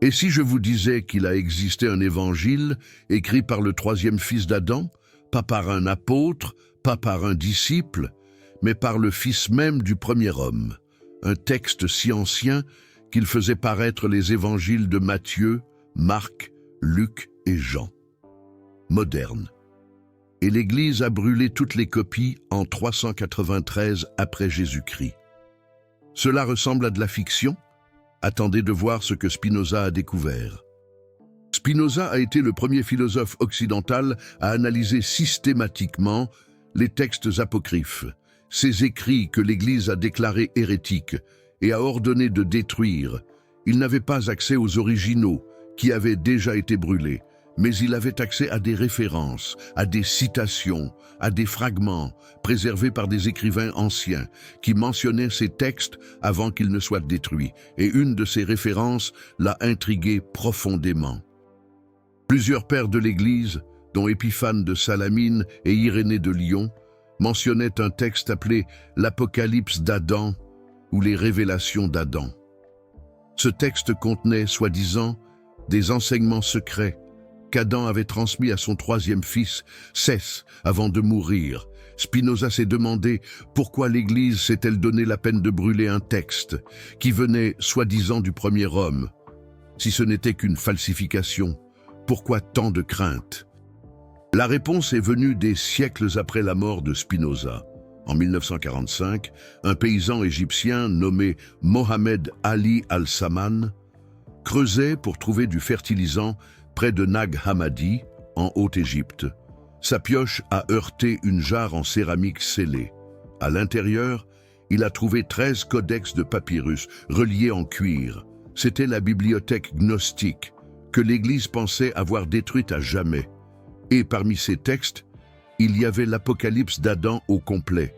Et si je vous disais qu'il a existé un évangile écrit par le troisième fils d'Adam, pas par un apôtre, pas par un disciple, mais par le fils même du premier homme, un texte si ancien qu'il faisait paraître les évangiles de Matthieu, Marc, Luc et Jean. Moderne. Et l'Église a brûlé toutes les copies en 393 après Jésus-Christ. Cela ressemble à de la fiction? Attendez de voir ce que Spinoza a découvert. Spinoza a été le premier philosophe occidental à analyser systématiquement les textes apocryphes, ces écrits que l'Église a déclarés hérétiques et a ordonné de détruire. Il n'avait pas accès aux originaux, qui avaient déjà été brûlés, mais il avait accès à des références, à des citations, à des fragments préservés par des écrivains anciens qui mentionnaient ces textes avant qu'ils ne soient détruits, et une de ces références l'a intrigué profondément. Plusieurs pères de l'Église, dont Épiphane de Salamine et Irénée de Lyon, mentionnaient un texte appelé l'Apocalypse d'Adam ou les Révélations d'Adam. Ce texte contenait, soi-disant, des enseignements secrets qu'Adam avait transmis à son troisième fils, Seth, avant de mourir. Spinoza s'est demandé pourquoi l'Église s'est-elle donné la peine de brûler un texte qui venait, soi-disant, du premier homme. Si ce n'était qu'une falsification, pourquoi tant de crainte? La réponse est venue des siècles après la mort de Spinoza. En 1945, un paysan égyptien nommé Mohamed Ali al-Saman creusait pour trouver du fertilisant près de Nag Hammadi, en Haute-Égypte. Sa pioche a heurté une jarre en céramique scellée. À l'intérieur, il a trouvé 13 codex de papyrus reliés en cuir. C'était la bibliothèque gnostique que l'Église pensait avoir détruite à jamais. Et parmi ces textes, il y avait l'Apocalypse d'Adam au complet.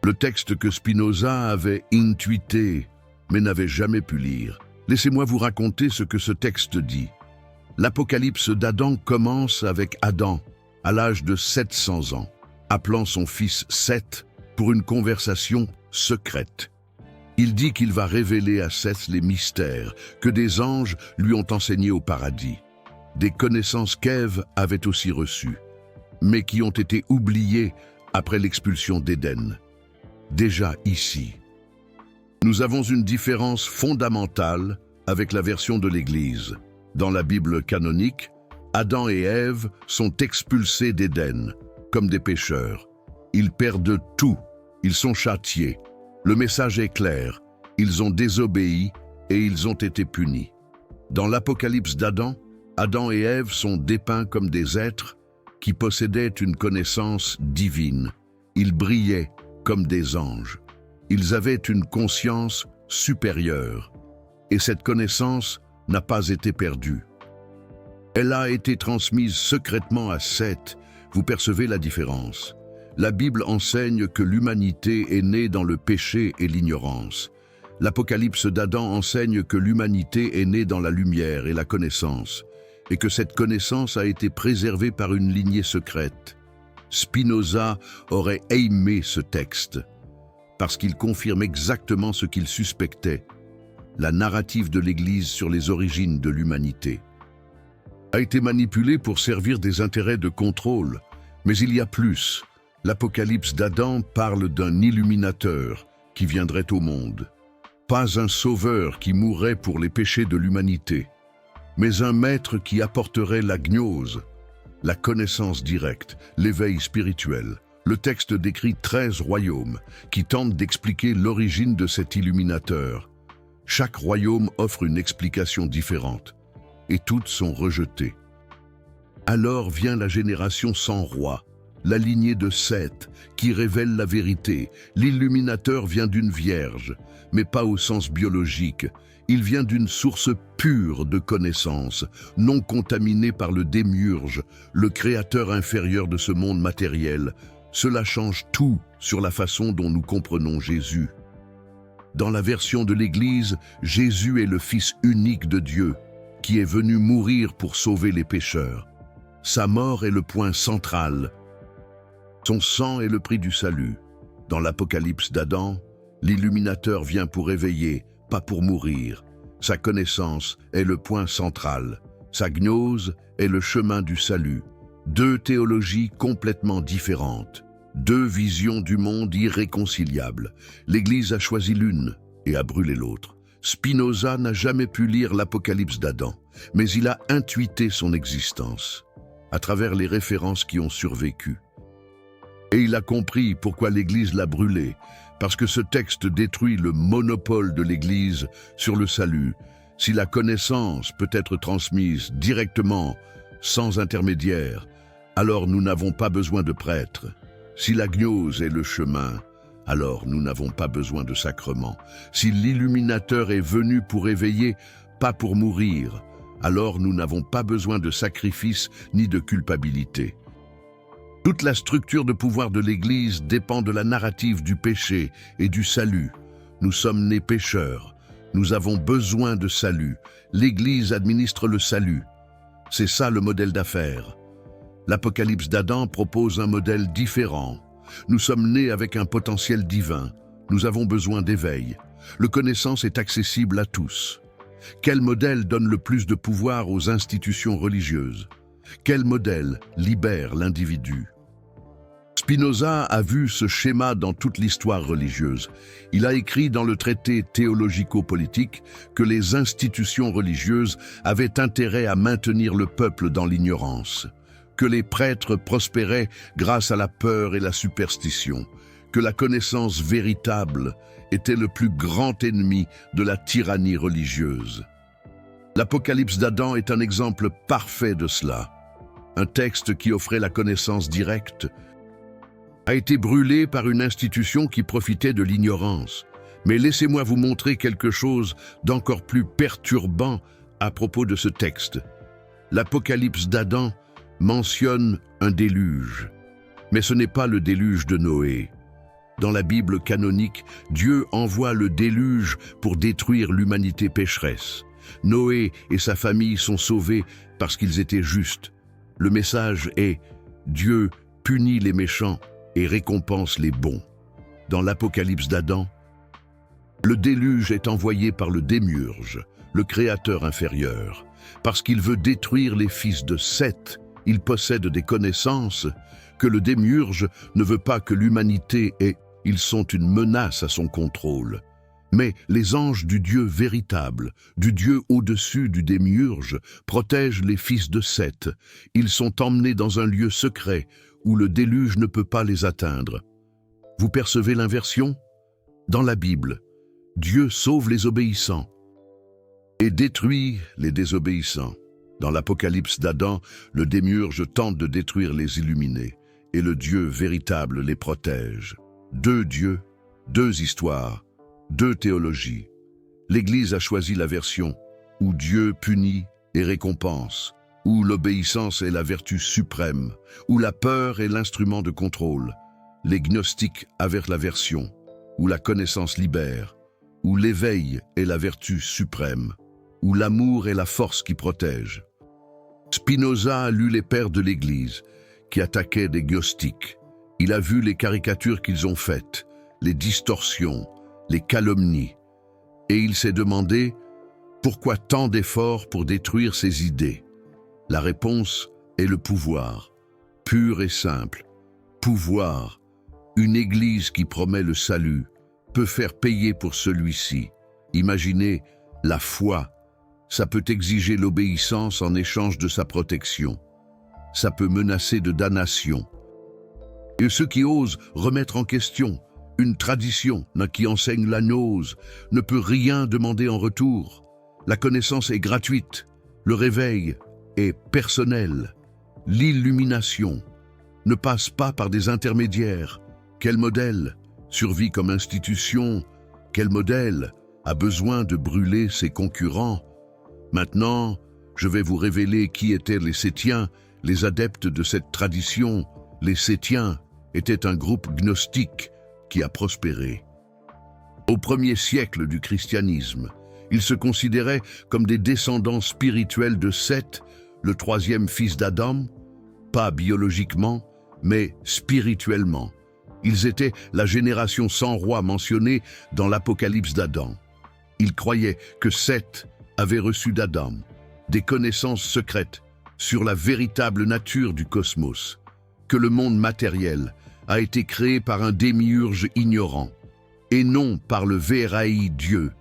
Le texte que Spinoza avait intuité, mais n'avait jamais pu lire. Laissez-moi vous raconter ce que ce texte dit. L'Apocalypse d'Adam commence avec Adam, à l'âge de 700 ans, appelant son fils Seth pour une conversation secrète. Il dit qu'il va révéler à Seth les mystères que des anges lui ont enseignés au paradis, des connaissances qu'Ève avait aussi reçues, mais qui ont été oubliées après l'expulsion d'Éden. Déjà ici, nous avons une différence fondamentale avec la version de l'Église. Dans la Bible canonique, Adam et Ève sont expulsés d'Éden, comme des pécheurs. Ils perdent tout, ils sont châtiés. Le message est clair, ils ont désobéi et ils ont été punis. Dans l'Apocalypse d'Adam, Adam et Ève sont dépeints comme des êtres qui possédaient une connaissance divine. Ils brillaient comme des anges. Ils avaient une conscience supérieure. Et cette connaissance n'a pas été perdue. Elle a été transmise secrètement à Seth. Vous percevez la différence. La Bible enseigne que l'humanité est née dans le péché et l'ignorance. L'Apocalypse d'Adam enseigne que l'humanité est née dans la lumière et la connaissance, et que cette connaissance a été préservée par une lignée secrète. Spinoza aurait aimé ce texte, parce qu'il confirme exactement ce qu'il suspectait. La narrative de l'Église sur les origines de l'humanité a été manipulée pour servir des intérêts de contrôle, mais il y a plus. L'Apocalypse d'Adam parle d'un illuminateur qui viendrait au monde. Pas un sauveur qui mourrait pour les péchés de l'humanité, mais un maître qui apporterait la gnose, la connaissance directe, l'éveil spirituel. Le texte décrit 13 royaumes qui tentent d'expliquer l'origine de cet illuminateur. Chaque royaume offre une explication différente, et toutes sont rejetées. Alors vient la génération sans roi, la lignée de Seth, qui révèle la vérité. L'illuminateur vient d'une vierge, mais pas au sens biologique. Il vient d'une source pure de connaissance, non contaminée par le démiurge, le créateur inférieur de ce monde matériel. Cela change tout sur la façon dont nous comprenons Jésus. Dans la version de l'Église, Jésus est le Fils unique de Dieu, qui est venu mourir pour sauver les pécheurs. Sa mort est le point central. Son sang est le prix du salut. Dans l'Apocalypse d'Adam, l'illuminateur vient pour éveiller, pas pour mourir. Sa connaissance est le point central. Sa gnose est le chemin du salut. Deux théologies complètement différentes. Deux visions du monde irréconciliables. L'Église a choisi l'une et a brûlé l'autre. Spinoza n'a jamais pu lire l'Apocalypse d'Adam, mais il a intuité son existence à travers les références qui ont survécu. Et il a compris pourquoi l'Église l'a brûlé, parce que ce texte détruit le monopole de l'Église sur le salut. Si la connaissance peut être transmise directement, sans intermédiaire, alors nous n'avons pas besoin de prêtres. Si la gnose est le chemin, alors nous n'avons pas besoin de sacrements. Si l'illuminateur est venu pour éveiller, pas pour mourir, alors nous n'avons pas besoin de sacrifice ni de culpabilité. Toute la structure de pouvoir de l'Église dépend de la narrative du péché et du salut. Nous sommes nés pécheurs. Nous avons besoin de salut. L'Église administre le salut. C'est ça le modèle d'affaires. L'Apocalypse d'Adam propose un modèle différent. Nous sommes nés avec un potentiel divin. Nous avons besoin d'éveil. Le connaissance est accessible à tous. Quel modèle donne le plus de pouvoir aux institutions religieuses? Quel modèle libère l'individu? Spinoza a vu ce schéma dans toute l'histoire religieuse. Il a écrit dans le traité théologico-politique que les institutions religieuses avaient intérêt à maintenir le peuple dans l'ignorance, que les prêtres prospéraient grâce à la peur et la superstition, que la connaissance véritable était le plus grand ennemi de la tyrannie religieuse. L'Apocalypse d'Adam est un exemple parfait de cela. Un texte qui offrait la connaissance directe a été brûlé par une institution qui profitait de l'ignorance. Mais laissez-moi vous montrer quelque chose d'encore plus perturbant à propos de ce texte. L'Apocalypse d'Adam mentionne un déluge, mais ce n'est pas le déluge de Noé. Dans la Bible canonique, Dieu envoie le déluge pour détruire l'humanité pécheresse. Noé et sa famille sont sauvés parce qu'ils étaient justes. Le message est « Dieu punit les méchants et récompense les bons ». Dans l'Apocalypse d'Adam, le déluge est envoyé par le démiurge, le créateur inférieur. Parce qu'il veut détruire les fils de Seth, il possède des connaissances que le démiurge ne veut pas que l'humanité ait. Ils sont une menace à son contrôle. Mais les anges du Dieu véritable, du Dieu au-dessus du démiurge, protègent les fils de Seth. Ils sont emmenés dans un lieu secret où le déluge ne peut pas les atteindre. Vous percevez l'inversion? Dans la Bible, Dieu sauve les obéissants et détruit les désobéissants. Dans l'Apocalypse d'Adam, le démiurge tente de détruire les illuminés et le Dieu véritable les protège. Deux dieux, deux histoires, deux théologies. L'Église a choisi la version où Dieu punit et récompense, où l'obéissance est la vertu suprême, où la peur est l'instrument de contrôle. Les gnostiques avaient la version où la connaissance libère, où l'éveil est la vertu suprême, où l'amour est la force qui protège. Spinoza a lu les pères de l'Église qui attaquaient des gnostiques. Il a vu les caricatures qu'ils ont faites, les distorsions, les calomnies. Et il s'est demandé pourquoi tant d'efforts pour détruire ces idées. La réponse est le pouvoir, pur et simple. Pouvoir, une Église qui promet le salut, peut faire payer pour celui-ci. Imaginez la foi. Ça peut exiger l'obéissance en échange de sa protection. Ça peut menacer de damnation. Et ceux qui osent remettre en question une tradition qui enseigne la gnose ne peut rien demander en retour. La connaissance est gratuite, le réveil est personnel. L'illumination ne passe pas par des intermédiaires. Quel modèle survit comme institution? Quel modèle a besoin de brûler ses concurrents? Maintenant, je vais vous révéler qui étaient les Sétiens, les adeptes de cette tradition. Les Sétiens étaient un groupe gnostique qui a prospéré. Au 1er siècle du christianisme, ils se considéraient comme des descendants spirituels de Seth, le troisième fils d'Adam, pas biologiquement, mais spirituellement. Ils étaient la génération sans roi mentionnée dans l'Apocalypse d'Adam. Il croyait que Seth avait reçu d'Adam des connaissances secrètes sur la véritable nature du cosmos, que le monde matériel a été créé par un démiurge ignorant, et non par le Véraï Dieu,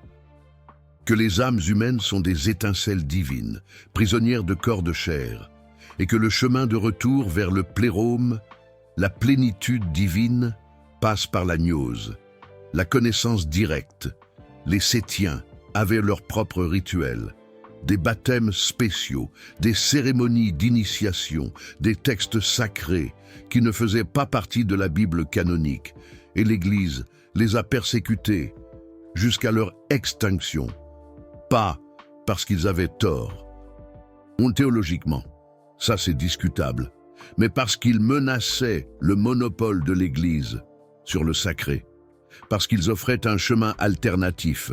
que les âmes humaines sont des étincelles divines, prisonnières de corps de chair, et que le chemin de retour vers le plérôme, la plénitude divine, passe par la gnose, la connaissance directe. Les Sétiens avaient leurs propres rituels, des baptêmes spéciaux, des cérémonies d'initiation, des textes sacrés qui ne faisaient pas partie de la Bible canonique, et l'Église les a persécutés jusqu'à leur extinction, pas parce qu'ils avaient tort. Théologiquement, ça c'est discutable, mais parce qu'ils menaçaient le monopole de l'Église sur le sacré, parce qu'ils offraient un chemin alternatif,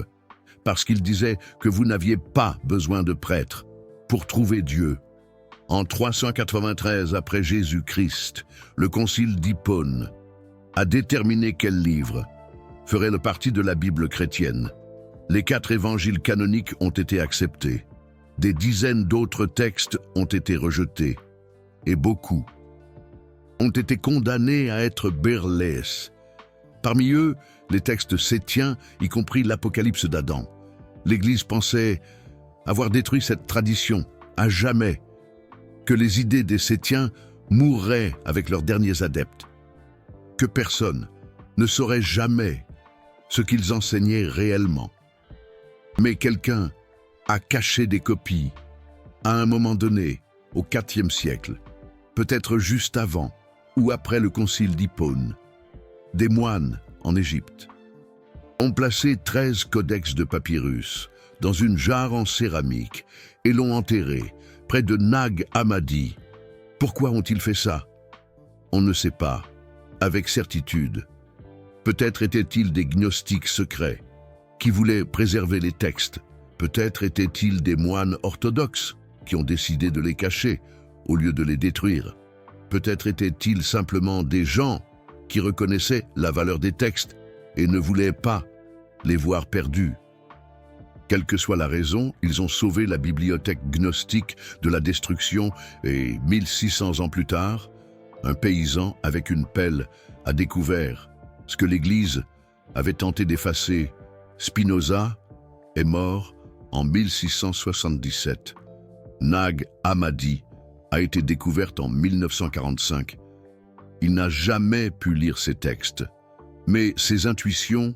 parce qu'ils disaient que vous n'aviez pas besoin de prêtres pour trouver Dieu. En 393 après Jésus-Christ, le concile d'Hippone a déterminé quel livre ferait le parti de la Bible chrétienne. Les 4 évangiles canoniques ont été acceptés. Des dizaines d'autres textes ont été rejetés. Et beaucoup ont été condamnés à être berlès. Parmi eux, les textes sétiens, y compris l'Apocalypse d'Adam. L'Église pensait avoir détruit cette tradition à jamais, que les idées des Sétiens mourraient avec leurs derniers adeptes, que personne ne saurait jamais ce qu'ils enseignaient réellement. Mais quelqu'un a caché des copies à un moment donné, au IVe siècle, peut-être juste avant ou après le concile d'Hippone. Des moines en Égypte ont placé 13 codex de papyrus dans une jarre en céramique et l'ont enterré près de Nag Hammadi. Pourquoi ont-ils fait ça? On ne sait pas, avec certitude. Peut-être étaient-ils des gnostiques secrets qui voulaient préserver les textes. Peut-être étaient-ils des moines orthodoxes qui ont décidé de les cacher au lieu de les détruire. Peut-être étaient-ils simplement des gens qui reconnaissaient la valeur des textes et ne voulaient pas les voir perdus. Quelle que soit la raison, ils ont sauvé la bibliothèque gnostique de la destruction et 1600 ans plus tard, un paysan avec une pelle a découvert ce que l'Église avait tenté d'effacer. Spinoza est mort en 1677. Nag Hammadi a été découverte en 1945. Il n'a jamais pu lire ces textes, mais ses intuitions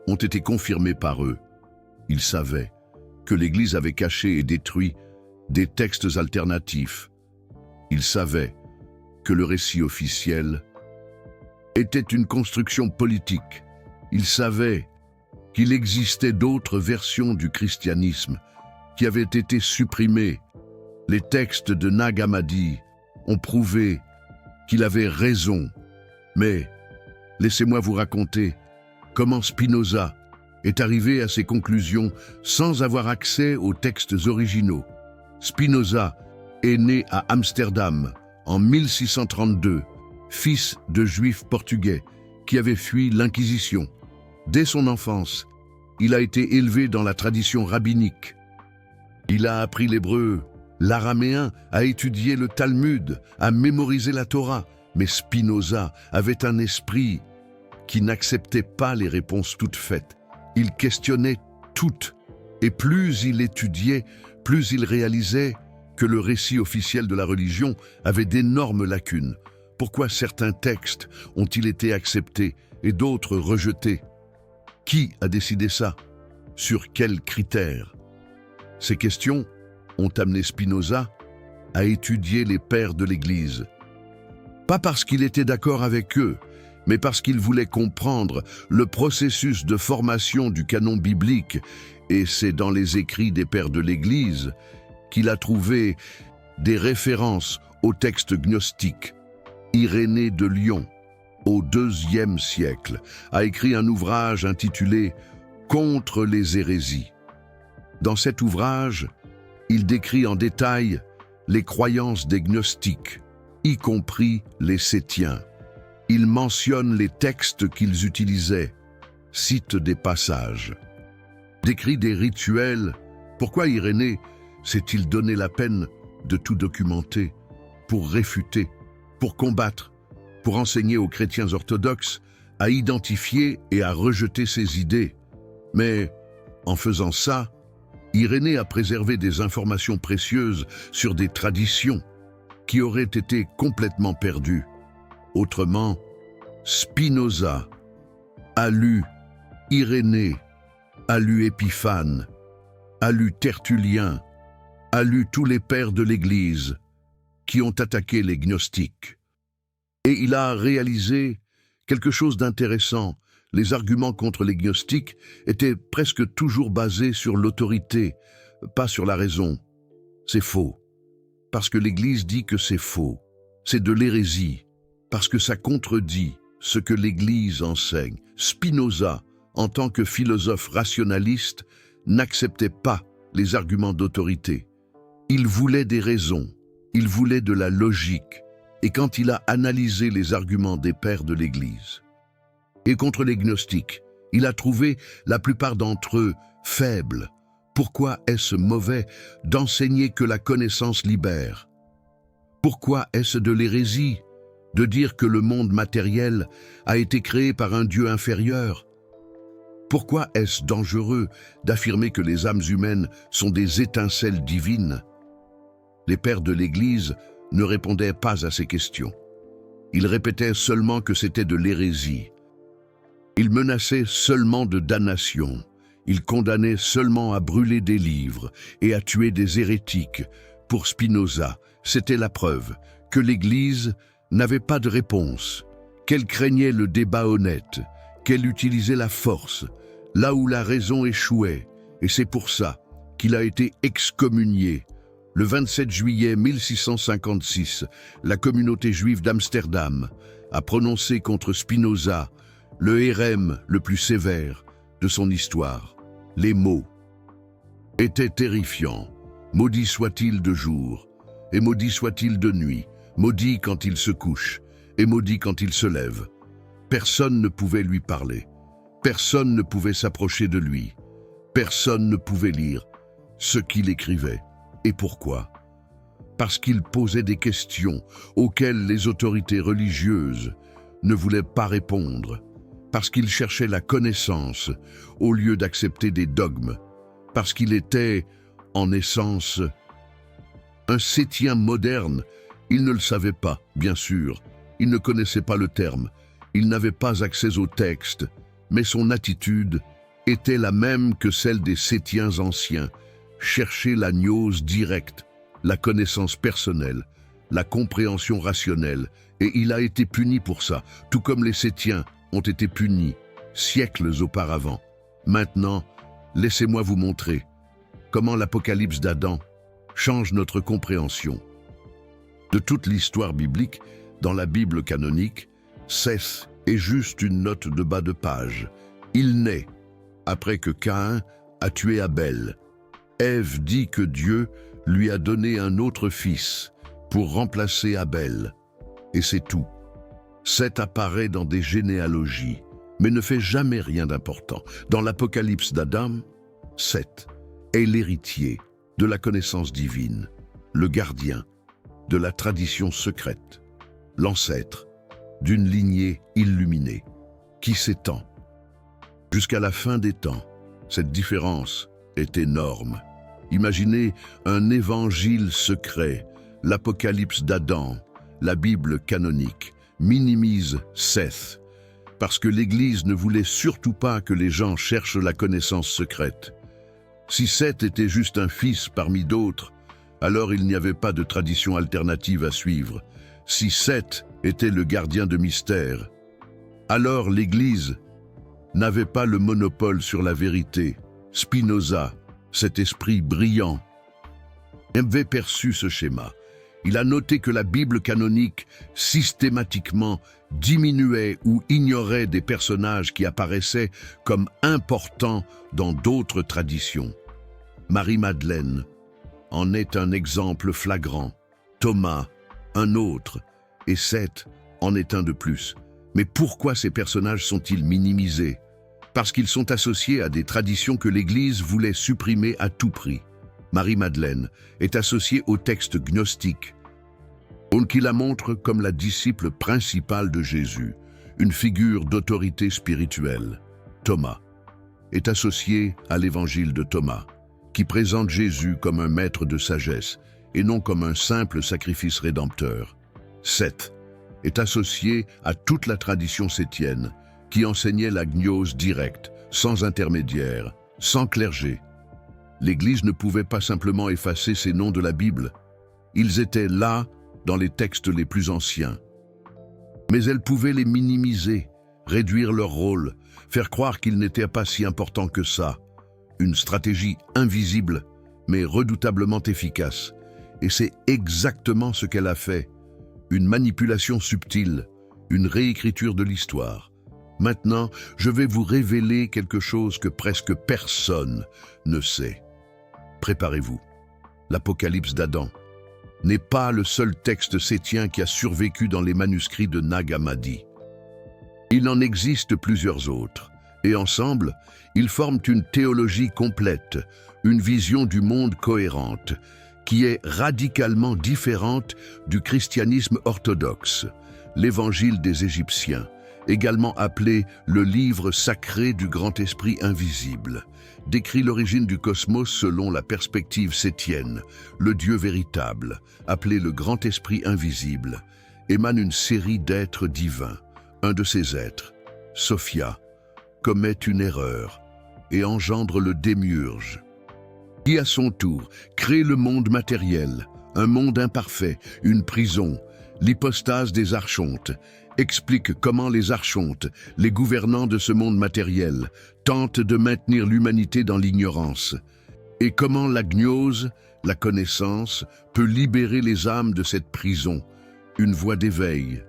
ont été confirmées par eux. Il savait que l'Église avait caché et détruit des textes alternatifs. Il savait que le récit officiel était une construction politique. Il savait qu'il existait d'autres versions du christianisme qui avaient été supprimées. Les textes de Nag Hammadi ont prouvé qu'il avait raison. Mais laissez-moi vous raconter comment Spinoza est arrivé à ses conclusions sans avoir accès aux textes originaux. Spinoza est né à Amsterdam en 1632, fils de juifs portugais qui avaient fui l'Inquisition. Dès son enfance, il a été élevé dans la tradition rabbinique. Il a appris l'hébreu, l'araméen, a étudié le Talmud, a mémorisé la Torah. Mais Spinoza avait un esprit qui n'acceptait pas les réponses toutes faites. Il questionnait toutes, et plus il étudiait, plus il réalisait que le récit officiel de la religion avait d'énormes lacunes. Pourquoi certains textes ont-ils été acceptés et d'autres rejetés? Qui a décidé ça? Sur quels critères? Ces questions ont amené Spinoza à étudier les pères de l'Église. Pas parce qu'il était d'accord avec eux, mais parce qu'il voulait comprendre le processus de formation du canon biblique, et c'est dans les écrits des pères de l'Église qu'il a trouvé des références aux textes gnostiques. Irénée de Lyon, au IIe siècle, a écrit un ouvrage intitulé « Contre les hérésies ». Dans cet ouvrage, il décrit en détail les croyances des gnostiques, y compris les Sétiens. Il mentionne les textes qu'ils utilisaient, cite des passages. décrit des rituels. Pourquoi Irénée s'est-il donné la peine de tout documenter pour réfuter, pour combattre, pour enseigner aux chrétiens orthodoxes à identifier et à rejeter ces idées? Mais en faisant ça, Irénée a préservé des informations précieuses sur des traditions qui auraient été complètement perdues. Autrement, Spinoza a lu Irénée, a lu Épiphane, a lu Tertullien, a lu tous les pères de l'Église qui ont attaqué les gnostiques. Et il a réalisé quelque chose d'intéressant. Les arguments contre les gnostiques étaient presque toujours basés sur l'autorité, pas sur la raison. C'est faux, parce que l'Église dit que c'est faux. C'est de l'hérésie, parce que ça contredit ce que l'Église enseigne. Spinoza, en tant que philosophe rationaliste, n'acceptait pas les arguments d'autorité. Il voulait des raisons, il voulait de la logique, et quand il a analysé les arguments des pères de l'Église, et contre les gnostiques, il a trouvé la plupart d'entre eux faibles. Pourquoi est-ce mauvais d'enseigner que la connaissance libère? Pourquoi est-ce de l'hérésie de dire que le monde matériel a été créé par un Dieu inférieur? Pourquoi est-ce dangereux d'affirmer que les âmes humaines sont des étincelles divines? Les pères de l'Église ne répondaient pas à ces questions. Ils répétaient seulement que c'était de l'hérésie. Ils menaçaient seulement de damnation. Ils condamnaient seulement à brûler des livres et à tuer des hérétiques. Pour Spinoza, c'était la preuve que l'Église n'avait pas de réponse, qu'elle craignait le débat honnête, qu'elle utilisait la force, là où la raison échouait, et c'est pour ça qu'il a été excommunié. Le 27 juillet 1656, la communauté juive d'Amsterdam a prononcé contre Spinoza le hérem le plus sévère de son histoire. Les mots étaient terrifiants. Maudit soit-il de jour, et maudit soit-il de nuit, maudit quand il se couche, et maudit quand il se lève. Personne ne pouvait lui parler. Personne ne pouvait s'approcher de lui. Personne ne pouvait lire ce qu'il écrivait. Et pourquoi? Parce qu'il posait des questions auxquelles les autorités religieuses ne voulaient pas répondre. Parce qu'il cherchait la connaissance au lieu d'accepter des dogmes. Parce qu'il était, en essence, un sétien moderne. Il ne le savait pas, bien sûr. Il ne connaissait pas le terme. Il n'avait pas accès au texte. Mais son attitude était la même que celle des sétiens anciens. Chercher la gnose directe, la connaissance personnelle, la compréhension rationnelle. Et il a été puni pour ça, tout comme les sétiens ont été punis siècles auparavant. Maintenant, laissez-moi vous montrer comment l'Apocalypse d'Adam change notre compréhension. De toute l'histoire biblique, dans la Bible canonique, Seth est juste une note de bas de page. Il naît après que Caïn a tué Abel. Ève dit que Dieu lui a donné un autre fils pour remplacer Abel. Et c'est tout. Seth apparaît dans des généalogies, mais ne fait jamais rien d'important. Dans l'Apocalypse d'Adam, Seth est l'héritier de la connaissance divine, le gardien de la tradition secrète, l'ancêtre d'une lignée illuminée qui s'étend jusqu'à la fin des temps. Cette différence est énorme. Imaginez un évangile secret, l'Apocalypse d'Adam, la Bible canonique, minimise Seth, parce que l'Église ne voulait surtout pas que les gens cherchent la connaissance secrète. Si Seth était juste un fils parmi d'autres, alors il n'y avait pas de tradition alternative à suivre. Si Seth était le gardien de mystère, alors l'Église n'avait pas le monopole sur la vérité. Spinoza, cet esprit brillant, avait perçu ce schéma. Il a noté que la Bible canonique systématiquement diminuait ou ignorait des personnages qui apparaissaient comme importants dans d'autres traditions. Marie-Madeleine en est un exemple flagrant, Thomas un autre, et Seth en est un de plus. Mais pourquoi ces personnages sont-ils minimisés? parce qu'ils sont associés à des traditions que l'Église voulait supprimer à tout prix. Marie-Madeleine est associée au texte gnostique, qui la montre comme la disciple principale de Jésus, une figure d'autorité spirituelle. Thomas est associé à l'évangile de Thomas, qui présente Jésus comme un maître de sagesse et non comme un simple sacrifice rédempteur. Seth est associé à toute la tradition sétienne, qui enseignait la gnose directe, sans intermédiaire, sans clergé. L'Église ne pouvait pas simplement effacer ces noms de la Bible. Ils étaient là dans les textes les plus anciens. Mais elle pouvait les minimiser, réduire leur rôle, faire croire qu'ils n'étaient pas si importants que ça. Une stratégie invisible, mais redoutablement efficace. Et c'est exactement ce qu'elle a fait. Une manipulation subtile, une réécriture de l'histoire. Maintenant, je vais vous révéler quelque chose que presque personne ne sait. Préparez-vous. L'Apocalypse d'Adam n'est pas le seul texte sétien qui a survécu dans les manuscrits de Nag Hammadi. Il en existe plusieurs autres, et ensemble, ils forment une théologie complète, une vision du monde cohérente, qui est radicalement différente du christianisme orthodoxe, l'évangile des Égyptiens, également appelé le livre sacré du grand esprit invisible, décrit l'origine du cosmos selon la perspective sétienne. Le Dieu véritable, appelé le grand esprit invisible, émane une série d'êtres divins. Un de ces êtres, Sophia, commet une erreur et engendre le démiurge, qui à son tour crée le monde matériel, un monde imparfait, une prison, l'hypostase des archontes, explique comment les archontes, les gouvernants de ce monde matériel, tentent de maintenir l'humanité dans l'ignorance, et comment la gnose, la connaissance, peut libérer les âmes de cette prison, une voie d'éveil.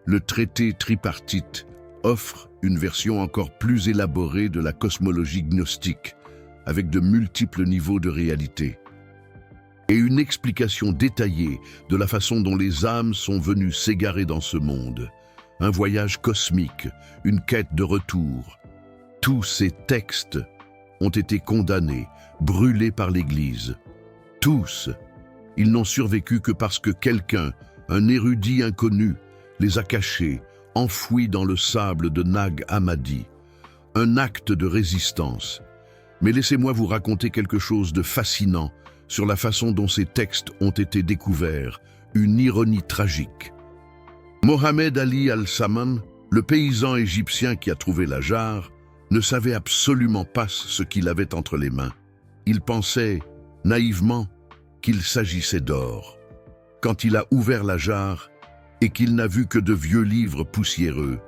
Le traité tripartite offre une version encore plus élaborée de la cosmologie gnostique, avec de multiples niveaux de réalité, et une explication détaillée de la façon dont les âmes sont venues s'égarer dans ce monde. Un voyage cosmique, une quête de retour. Tous ces textes ont été condamnés, brûlés par l'Église. Tous. Ils n'ont survécu que parce que quelqu'un, un érudit inconnu, les a cachés, enfouis dans le sable de Nag Hammadi. Un acte de résistance. Mais laissez-moi vous raconter quelque chose de fascinant sur la façon dont ces textes ont été découverts, une ironie tragique. Mohamed Ali al-Saman, le paysan égyptien qui a trouvé la jarre, ne savait absolument pas ce qu'il avait entre les mains. Il pensait, naïvement, qu'il s'agissait d'or. Quand il a ouvert la jarre et qu'il n'a vu que de vieux livres poussiéreux,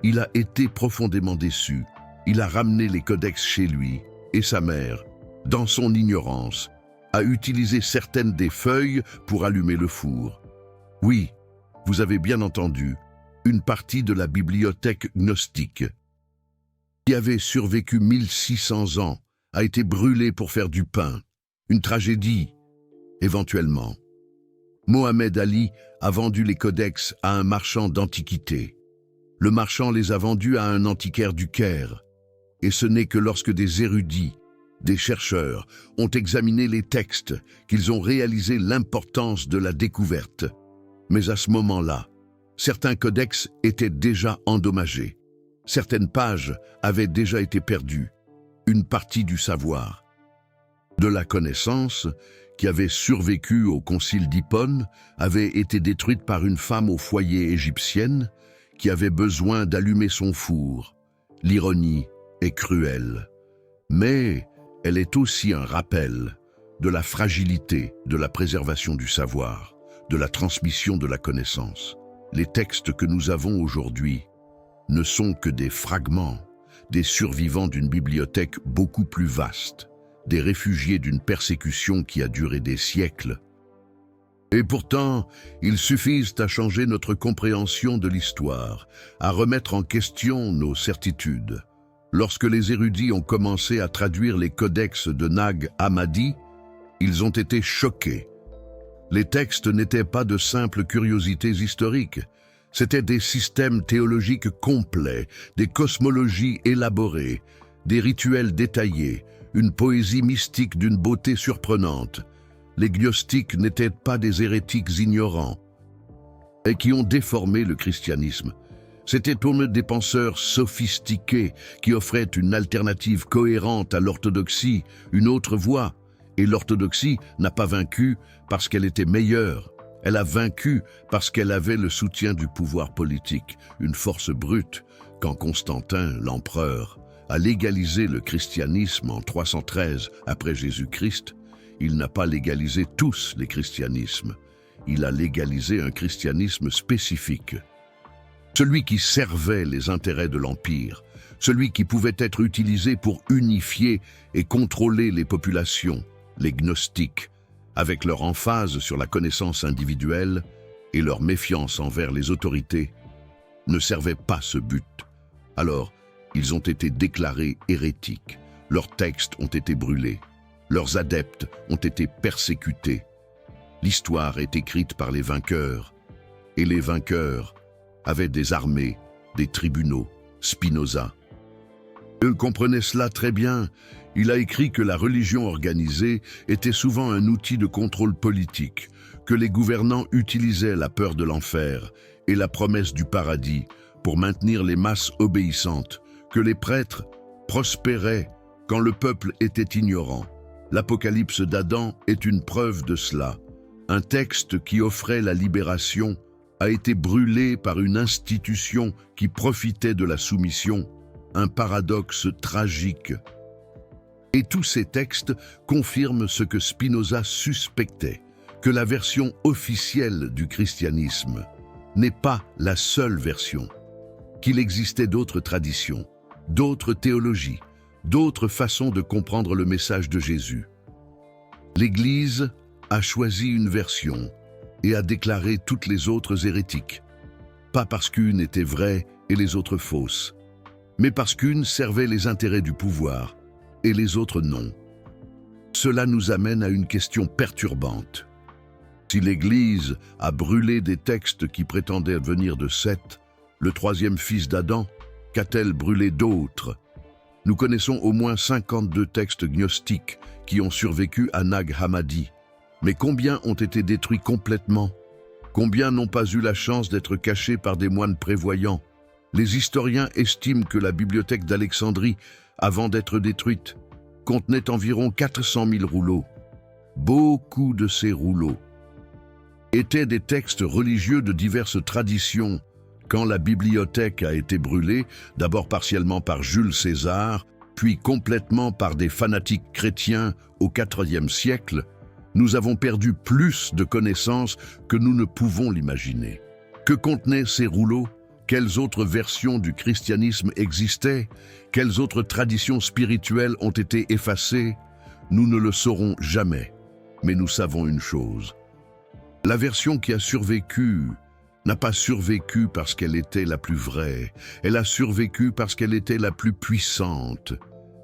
il a été profondément déçu. Il a ramené les codex chez lui et sa mère, dans son ignorance, a utilisé certaines des feuilles pour allumer le four. Oui, vous avez bien entendu, une partie de la bibliothèque gnostique, qui avait survécu 1600 ans, a été brûlée pour faire du pain. Une tragédie, éventuellement. Mohamed Ali a vendu les codex à un marchand d'antiquités. Le marchand les a vendus à un antiquaire du Caire. Et ce n'est que lorsque des érudits, des chercheurs, ont examiné les textes qu'ils ont réalisé l'importance de la découverte. Mais à ce moment-là, certains codex étaient déjà endommagés. Certaines pages avaient déjà été perdues. Une partie du savoir, de la connaissance, qui avait survécu au concile d'Hippone, avait été détruite par une femme au foyer égyptienne qui avait besoin d'allumer son four. L'ironie est cruelle, mais elle est aussi un rappel de la fragilité de la préservation du savoir, de la transmission de la connaissance. Les textes que nous avons aujourd'hui ne sont que des fragments, des survivants d'une bibliothèque beaucoup plus vaste, des réfugiés d'une persécution qui a duré des siècles. Et pourtant, ils suffisent à changer notre compréhension de l'histoire, à remettre en question nos certitudes. Lorsque les érudits ont commencé à traduire les codex de Nag Hammadi, ils ont été choqués. Les textes n'étaient pas de simples curiosités historiques, C'étaient des systèmes théologiques complets, des cosmologies élaborées, des rituels détaillés, une poésie mystique d'une beauté surprenante. Les gnostiques n'étaient pas des hérétiques ignorants et qui ont déformé le christianisme. C'étaient des penseurs sophistiqués qui offraient une alternative cohérente à l'orthodoxie, une autre voie. Et l'orthodoxie n'a pas vaincu parce qu'elle était meilleure. Elle a vaincu parce qu'elle avait le soutien du pouvoir politique, une force brute, quand Constantin, l'empereur, a légalisé le christianisme en 313 après Jésus-Christ. Il n'a pas légalisé tous les christianismes. Il a légalisé un christianisme spécifique. Celui qui servait les intérêts de l'Empire, celui qui pouvait être utilisé pour unifier et contrôler les populations, les gnostiques, avec leur emphase sur la connaissance individuelle et leur méfiance envers les autorités, ne servait pas ce but. Alors, ils ont été déclarés hérétiques, leurs textes ont été brûlés, leurs adeptes ont été persécutés. L'histoire est écrite par les vainqueurs, et les vainqueurs avaient des armées, des tribunaux, Spinoza. Il comprenait cela très bien. Il a écrit que la religion organisée était souvent un outil de contrôle politique, que les gouvernants utilisaient la peur de l'enfer et la promesse du paradis pour maintenir les masses obéissantes, que les prêtres prospéraient quand le peuple était ignorant. L'Apocalypse d'Adam est une preuve de cela. Un texte qui offrait la libération a été brûlé par une institution qui profitait de la soumission, un paradoxe tragique. Et tous ces textes confirment ce que Spinoza suspectait, que la version officielle du christianisme n'est pas la seule version, qu'il existait d'autres traditions, d'autres théologies, d'autres façons de comprendre le message de Jésus. L'Église a choisi une version et a déclaré toutes les autres hérétiques, pas parce qu'une était vraie et les autres fausses, mais parce qu'une servait les intérêts du pouvoir et les autres non. Cela nous amène à une question perturbante. Si l'Église a brûlé des textes qui prétendaient venir de Seth, le troisième fils d'Adam, qu'a-t-elle brûlé d'autres? Nous connaissons au moins 52 textes gnostiques qui ont survécu à Nag Hammadi. Mais combien ont été détruits complètement? Combien n'ont pas eu la chance d'être cachés par des moines prévoyants? Les historiens estiment que la bibliothèque d'Alexandrie, avant d'être détruite, contenait environ 400 000 rouleaux. Beaucoup de ces rouleaux étaient des textes religieux de diverses traditions. Quand la bibliothèque a été brûlée, d'abord partiellement par Jules César, puis complètement par des fanatiques chrétiens au IVe siècle, nous avons perdu plus de connaissances que nous ne pouvons l'imaginer. Que contenaient ces rouleaux? Quelles autres versions du christianisme existaient? Quelles autres traditions spirituelles ont été effacées? Nous ne le saurons jamais, mais nous savons une chose. La version qui a survécu n'a pas survécu parce qu'elle était la plus vraie, elle a survécu parce qu'elle était la plus puissante,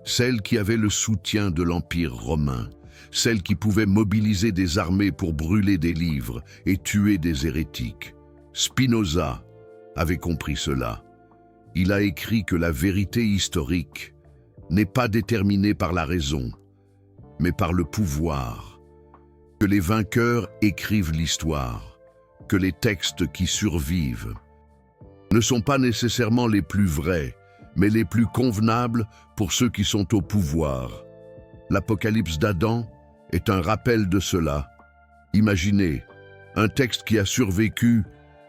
celle qui avait le soutien de l'Empire romain, celle qui pouvait mobiliser des armées pour brûler des livres et tuer des hérétiques. Spinoza avait compris cela. Il a écrit que la vérité historique n'est pas déterminée par la raison, mais par le pouvoir, que les vainqueurs écrivent l'histoire, que les textes qui survivent ne sont pas nécessairement les plus vrais, mais les plus convenables pour ceux qui sont au pouvoir. L'Apocalypse d'Adam est un rappel de cela. Imaginez, un texte qui a survécu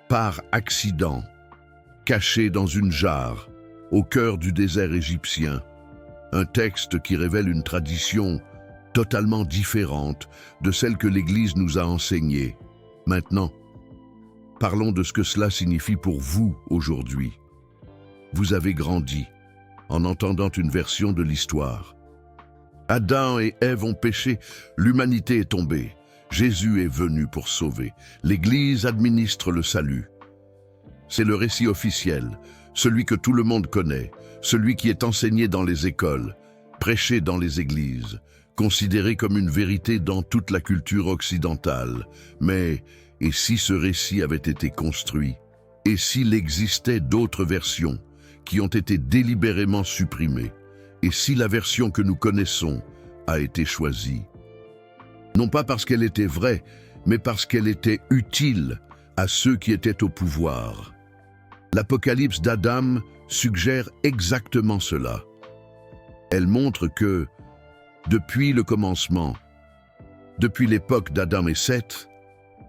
par accident, caché dans une jarre, au cœur du désert égyptien. Un texte qui révèle une tradition totalement différente de celle que l'Église nous a enseignée. Maintenant, parlons de ce que cela signifie pour vous aujourd'hui. Vous avez grandi en entendant une version de l'histoire. Adam et Ève ont péché, l'humanité est tombée. Jésus est venu pour sauver. L'Église administre le salut. C'est le récit officiel, celui que tout le monde connaît, celui qui est enseigné dans les écoles, prêché dans les églises, considéré comme une vérité dans toute la culture occidentale. Mais, et si ce récit avait été construit Et s'il existait d'autres versions qui ont été délibérément supprimées, et si la version que nous connaissons a été choisie, non pas parce qu'elle était vraie, mais parce qu'elle était utile à ceux qui étaient au pouvoir. L'Apocalypse d'Adam suggère exactement cela. Elle montre que, depuis le commencement, depuis l'époque d'Adam et Seth,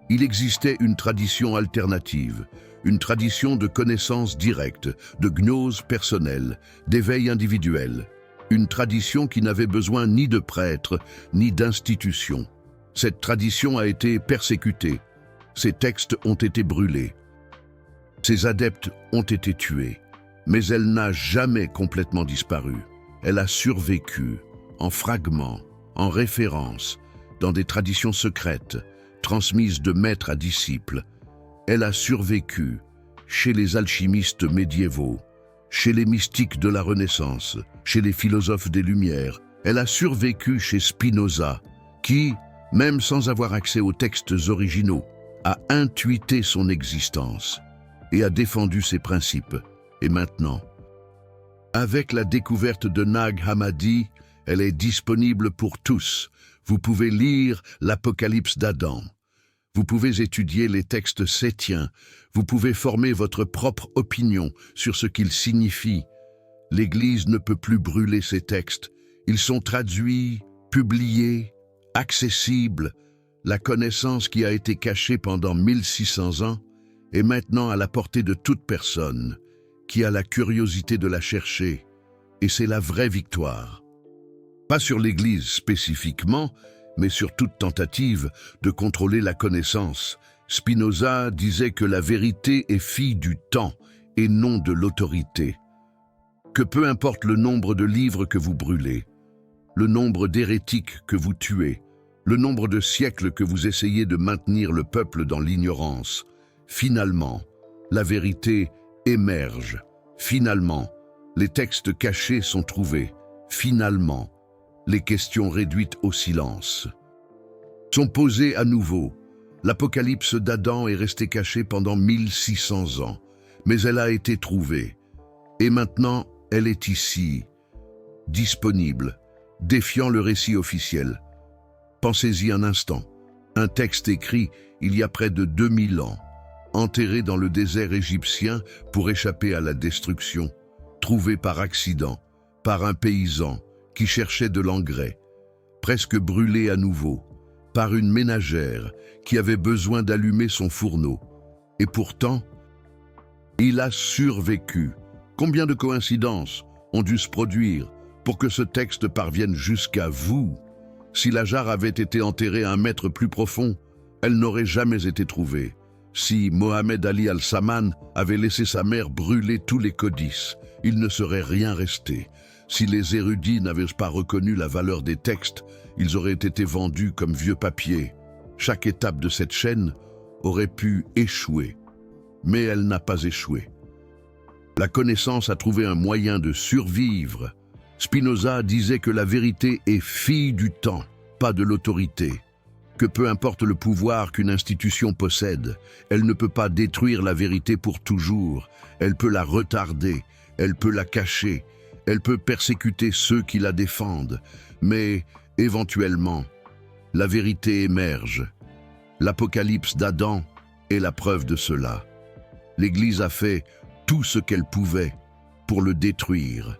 il existait une tradition alternative, une tradition de connaissance directe, de gnose personnelle, d'éveil individuel, une tradition qui n'avait besoin ni de prêtres, ni d'institutions. Cette tradition a été persécutée, ses textes ont été brûlés, ses adeptes ont été tués, mais elle n'a jamais complètement disparu. Elle a survécu, en fragments, en références, dans des traditions secrètes, transmises de maître à disciple. Elle a survécu chez les alchimistes médiévaux, chez les mystiques de la Renaissance, chez les philosophes des Lumières. Elle a survécu chez Spinoza, qui, même sans avoir accès aux textes originaux, a intuité son existence et a défendu ses principes. Et maintenant, avec la découverte de Nag Hammadi, elle est disponible pour tous. Vous pouvez lire l'Apocalypse d'Adam. Vous pouvez étudier les textes sétiens. Vous pouvez former votre propre opinion sur ce qu'ils signifient. L'Église ne peut plus brûler ces textes. Ils sont traduits, publiés, accessibles. La connaissance qui a été cachée pendant 1600 ans est maintenant à la portée de toute personne qui a la curiosité de la chercher. Et c'est la vraie victoire. Pas sur l'Église spécifiquement, mais sur toute tentative de contrôler la connaissance. Spinoza disait que la vérité est fille du temps et non de l'autorité. Que peu importe le nombre de livres que vous brûlez, le nombre d'hérétiques que vous tuez, le nombre de siècles que vous essayez de maintenir le peuple dans l'ignorance, finalement, la vérité émerge. Finalement, les textes cachés sont trouvés. Finalement, les questions réduites au silence sont posées à nouveau. L'Apocalypse d'Adam est restée cachée pendant 1600 ans, mais elle a été trouvée. Et maintenant, elle est ici, disponible, défiant le récit officiel. Pensez-y un instant. Un texte écrit il y a près de 2000 ans, enterré dans le désert égyptien pour échapper à la destruction, trouvé par accident, par un paysan qui cherchait de l'engrais, presque brûlé à nouveau, par une ménagère qui avait besoin d'allumer son fourneau. Et pourtant, il a survécu. Combien de coïncidences ont dû se produire pour que ce texte parvienne jusqu'à vous? Si la jarre avait été enterrée à 1 mètre plus profond, elle n'aurait jamais été trouvée. Si Mohamed Ali al-Saman avait laissé sa mère brûler tous les codices, il ne serait rien resté. Si les érudits n'avaient pas reconnu la valeur des textes, ils auraient été vendus comme vieux papier. Chaque étape de cette chaîne aurait pu échouer, mais elle n'a pas échoué. La connaissance a trouvé un moyen de survivre. Spinoza disait que la vérité est fille du temps, pas de l'autorité. Que peu importe le pouvoir qu'une institution possède, elle ne peut pas détruire la vérité pour toujours. Elle peut la retarder, elle peut la cacher, elle peut persécuter ceux qui la défendent. Mais, éventuellement, la vérité émerge. L'Apocalypse d'Adam est la preuve de cela. L'Église a fait tout ce qu'elle pouvait pour le détruire.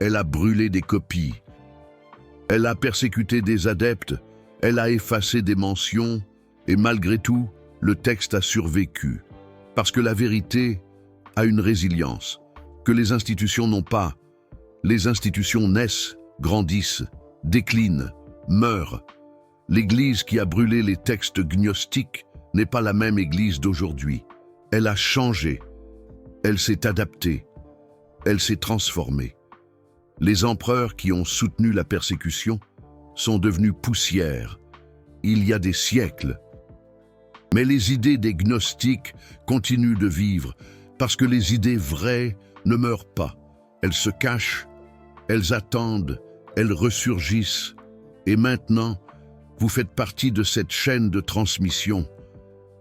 Elle a brûlé des copies. Elle a persécuté des adeptes. Elle a effacé des mentions. Et malgré tout, le texte a survécu. Parce que la vérité a une résilience que les institutions n'ont pas. Les institutions naissent, grandissent, déclinent, meurent. L'Église qui a brûlé les textes gnostiques n'est pas la même Église d'aujourd'hui. Elle a changé. Elle s'est adaptée. Elle s'est transformée. Les empereurs qui ont soutenu la persécution sont devenus poussière, il y a des siècles. Mais les idées des gnostiques continuent de vivre parce que les idées vraies ne meurent pas. Elles se cachent, elles attendent, elles ressurgissent. Et maintenant, vous faites partie de cette chaîne de transmission.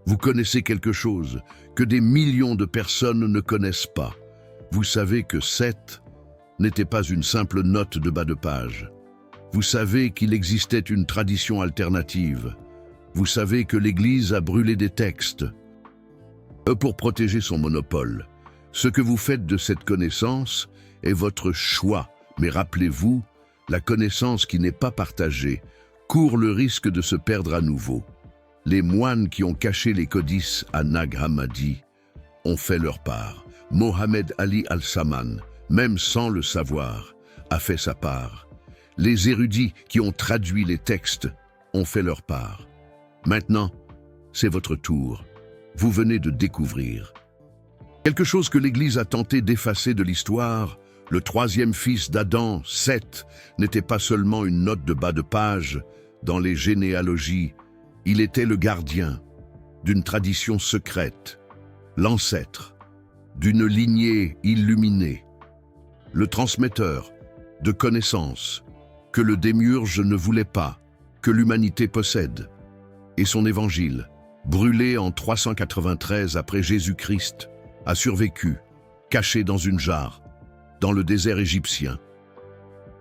Vous connaissez quelque chose que des millions de personnes ne connaissent pas. Vous savez que 7 n'était pas une simple note de bas de page. Vous savez qu'il existait une tradition alternative. Vous savez que l'Église a brûlé des textes. Pour protéger son monopole, ce que vous faites de cette connaissance est votre choix. Mais rappelez-vous, la connaissance qui n'est pas partagée court le risque de se perdre à nouveau. Les moines qui ont caché les codices à Nag Hammadi ont fait leur part. Mohammed Ali al-Saman, même sans le savoir, a fait sa part. Les érudits qui ont traduit les textes ont fait leur part. Maintenant, c'est votre tour. Vous venez de découvrir quelque chose que l'Église a tenté d'effacer de l'histoire. Le troisième fils d'Adam, Seth, n'était pas seulement une note de bas de page dans les généalogies. Il était le gardien d'une tradition secrète, l'ancêtre d'une lignée illuminée, le transmetteur de connaissances que le démiurge ne voulait pas que l'humanité possède. Et son évangile, brûlé en 393 après Jésus-Christ, a survécu, caché dans une jarre, dans le désert égyptien,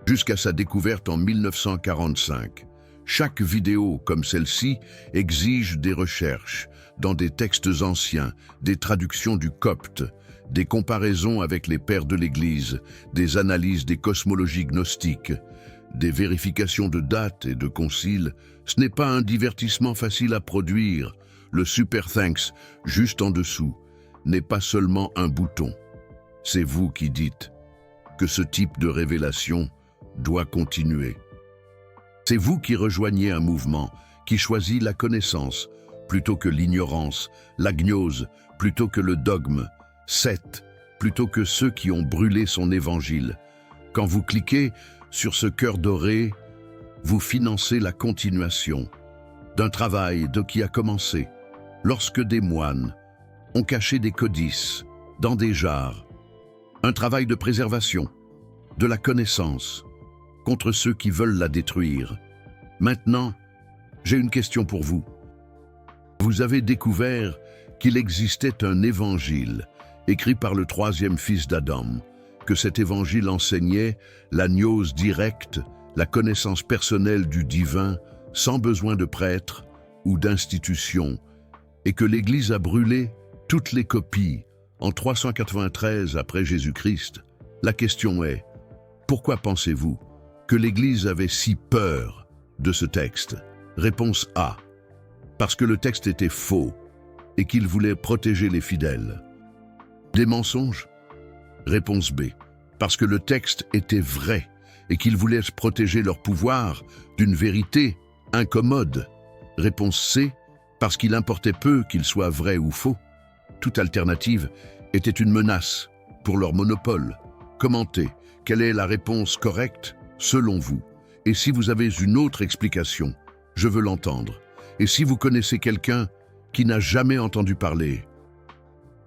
jusqu'à sa découverte en 1945. Chaque vidéo comme celle-ci exige des recherches dans des textes anciens, des traductions du copte, des comparaisons avec les pères de l'Église, des analyses des cosmologies gnostiques, des vérifications de dates et de conciles. Ce n'est pas un divertissement facile à produire. Le Super Thanks, juste en dessous, n'est pas seulement un bouton. C'est vous qui dites que ce type de révélation doit continuer. C'est vous qui rejoignez un mouvement qui choisit la connaissance plutôt que l'ignorance, la gnose plutôt que le dogme, Seth plutôt que ceux qui ont brûlé son évangile. Quand vous cliquez sur ce cœur doré, vous financez la continuation d'un travail qui a commencé lorsque des moines ont caché des codices dans des jarres. Un travail de préservation de la connaissance contre ceux qui veulent la détruire. Maintenant, j'ai une question pour vous. Vous avez découvert qu'il existait un évangile écrit par le troisième fils d'Adam, que cet évangile enseignait la gnose directe, la connaissance personnelle du divin, sans besoin de prêtre ou d'institution, et que l'Église a brûlé toutes les copies en 393 après Jésus-Christ. La question est, pourquoi pensez-vous que l'Église avait si peur de ce texte? Réponse A. Parce que le texte était faux et qu'il voulait protéger les fidèles. Des mensonges? Réponse B. Parce que le texte était vrai et qu'il voulait protéger leur pouvoir d'une vérité incommode. Réponse C. Parce qu'il importait peu qu'il soit vrai ou faux. Toute alternative était une menace pour leur monopole. Commentez. Quelle est la réponse correcte selon vous? Et si vous avez une autre explication, je veux l'entendre. Et si vous connaissez quelqu'un qui n'a jamais entendu parler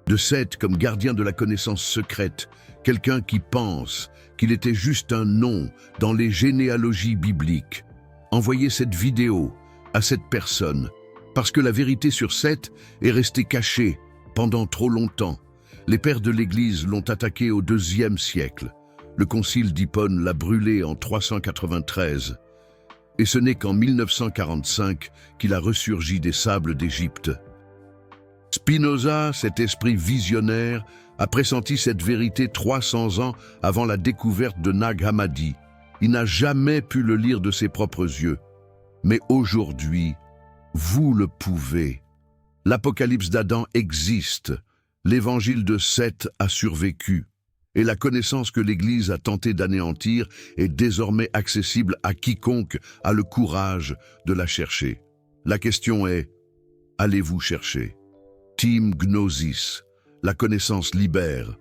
de Seth comme gardien de la connaissance secrète, quelqu'un qui pense qu'il était juste un nom dans les généalogies bibliques, envoyez cette vidéo à cette personne, parce que la vérité sur Seth est restée cachée pendant trop longtemps. Les pères de l'Église l'ont attaqué au IIe siècle. Le concile d'Hippone l'a brûlé en 393. Et ce n'est qu'en 1945 qu'il a ressurgi des sables d'Égypte. Spinoza, cet esprit visionnaire, a pressenti cette vérité 300 ans avant la découverte de Nag Hammadi. Il n'a jamais pu le lire de ses propres yeux. Mais aujourd'hui, vous le pouvez. L'Apocalypse d'Adam existe. L'évangile de Seth a survécu. Et la connaissance que l'Église a tenté d'anéantir est désormais accessible à quiconque a le courage de la chercher. La question est, allez-vous chercher? Team Gnosis, la connaissance libère.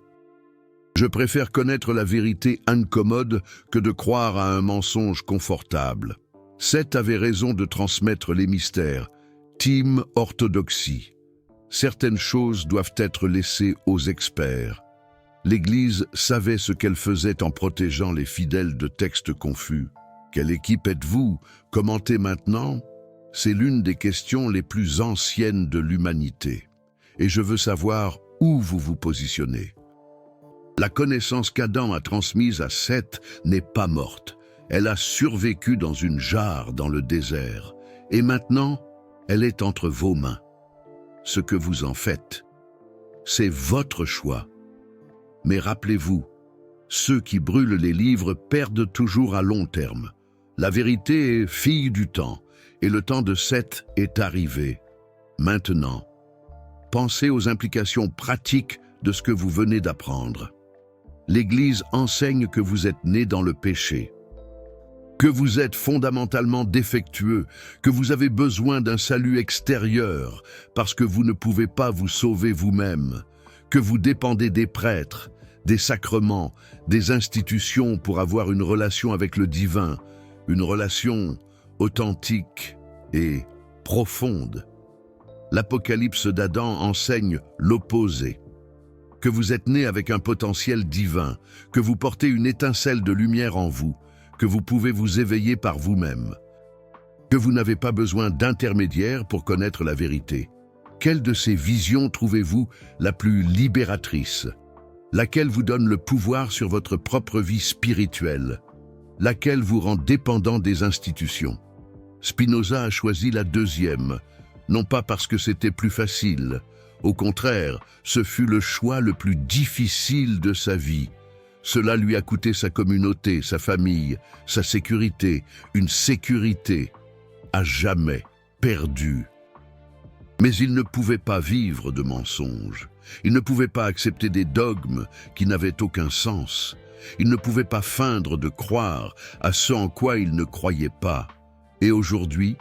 Je préfère connaître la vérité incommode que de croire à un mensonge confortable. Seth avait raison de transmettre les mystères. Team Orthodoxie. Certaines choses doivent être laissées aux experts. L'Église savait ce qu'elle faisait en protégeant les fidèles de textes confus. Quelle équipe êtes-vous? Commentez maintenant. C'est l'une des questions les plus anciennes de l'humanité. Et je veux savoir où vous vous positionnez. La connaissance qu'Adam a transmise à Seth n'est pas morte. Elle a survécu dans une jarre dans le désert. Et maintenant, elle est entre vos mains. Ce que vous en faites, c'est votre choix. Mais rappelez-vous, ceux qui brûlent les livres perdent toujours à long terme. La vérité est fille du temps, et le temps de Seth est arrivé. Maintenant, pensez aux implications pratiques de ce que vous venez d'apprendre. L'Église enseigne que vous êtes né dans le péché, que vous êtes fondamentalement défectueux, que vous avez besoin d'un salut extérieur parce que vous ne pouvez pas vous sauver vous-même, que vous dépendez des prêtres, des sacrements, des institutions pour avoir une relation avec le divin, une relation authentique et profonde. L'Apocalypse d'Adam enseigne l'opposé, que vous êtes né avec un potentiel divin, que vous portez une étincelle de lumière en vous, que vous pouvez vous éveiller par vous-même, que vous n'avez pas besoin d'intermédiaire pour connaître la vérité. Quelle de ces visions trouvez-vous la plus libératrice? Laquelle vous donne le pouvoir sur votre propre vie spirituelle? Laquelle vous rend dépendant des institutions? Spinoza a choisi la deuxième, non pas parce que c'était plus facile. Au contraire, ce fut le choix le plus difficile de sa vie. Cela lui a coûté sa communauté, sa famille, sa sécurité, une sécurité à jamais perdue. Mais il ne pouvait pas vivre de mensonges. Il ne pouvait pas accepter des dogmes qui n'avaient aucun sens. Il ne pouvait pas feindre de croire à ce en quoi il ne croyait pas. Et aujourd'hui,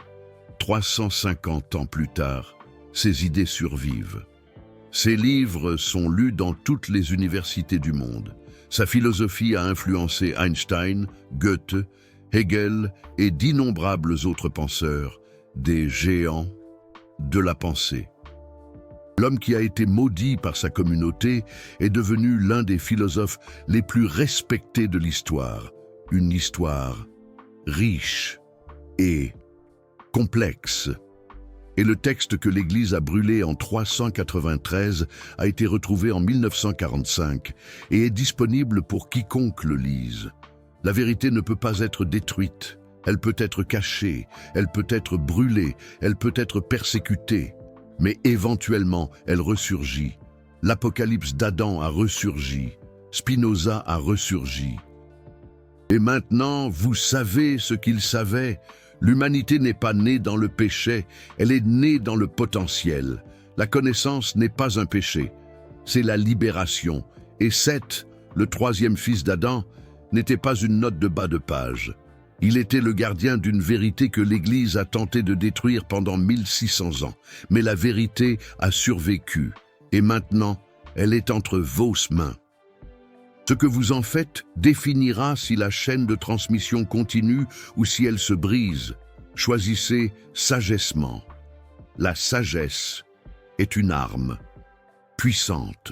350 ans plus tard, ses idées survivent. Ses livres sont lus dans toutes les universités du monde. Sa philosophie a influencé Einstein, Goethe, Hegel et d'innombrables autres penseurs, des géants de la pensée. L'homme qui a été maudit par sa communauté est devenu l'un des philosophes les plus respectés de l'histoire. Une histoire riche et complexe. Et le texte que l'Église a brûlé en 393 a été retrouvé en 1945 et est disponible pour quiconque le lise. La vérité ne peut pas être détruite. Elle peut être cachée, elle peut être brûlée, elle peut être persécutée. Mais éventuellement, elle ressurgit. L'Apocalypse d'Adam a ressurgi. Spinoza a ressurgi. Et maintenant, vous savez ce qu'il savait. L'humanité n'est pas née dans le péché, elle est née dans le potentiel. La connaissance n'est pas un péché, c'est la libération. Et Seth, le troisième fils d'Adam, n'était pas une note de bas de page. Il était le gardien d'une vérité que l'Église a tenté de détruire pendant 1600 ans. Mais la vérité a survécu. Et maintenant, elle est entre vos mains. Ce que vous en faites définira si la chaîne de transmission continue ou si elle se brise. Choisissez sagessement. La sagesse est une arme puissante.